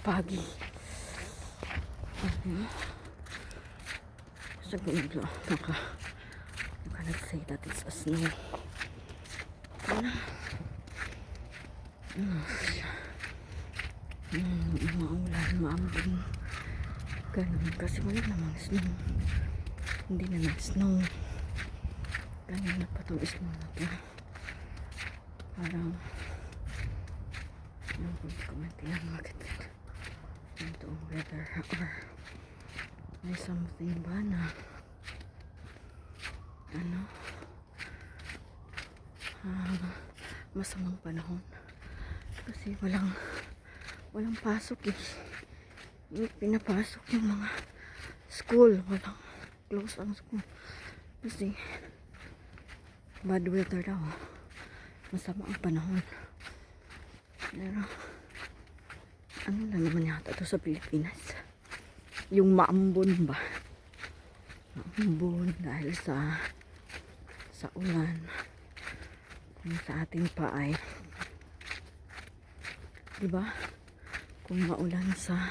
foggy. So good. You cannot say that it's a snow. Maulan, maambon. Ganun kasi wala namang snow. Hindi na nag-snow. Ganun na pa itong snow na to. Parang yung komentihan bakit itong weather or may something ba na masamang panahon kasi walang pasok eh. Yung pinapasok yung mga school, walang close ang school kasi bad weather daw, masama ang panahon. Pero ano na naman yata ito sa Pilipinas, yung maambon ba, maambon dahil sa ulan. Yung sa ating pa ay diba, kung maulan sa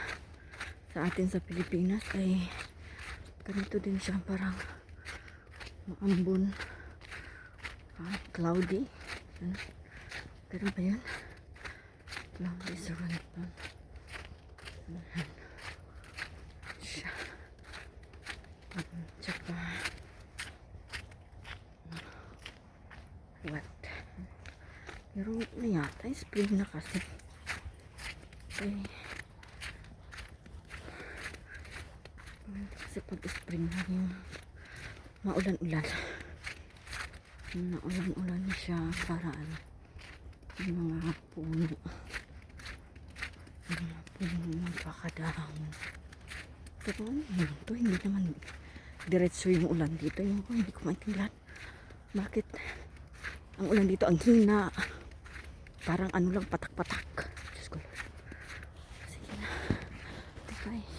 atin sa Pilipinas ay ganito din siya, parang maambon, cloudy. Ganun ba yun? Cloudy sa ganito siya. Tsaka wet. Pero na yata spring na kasi. Kasi pag spring na yung maulan-ulan. Maulan-ulan siya para yung mga puno. Yung mga puno magkakadahon. Pero ito hindi naman diretso yung ulan dito. Yung hindi ko maintindihan. Bakit ang ulan dito ang hina? Parang ano lang, patak-patak. Diyos ko. Sige na. Bye.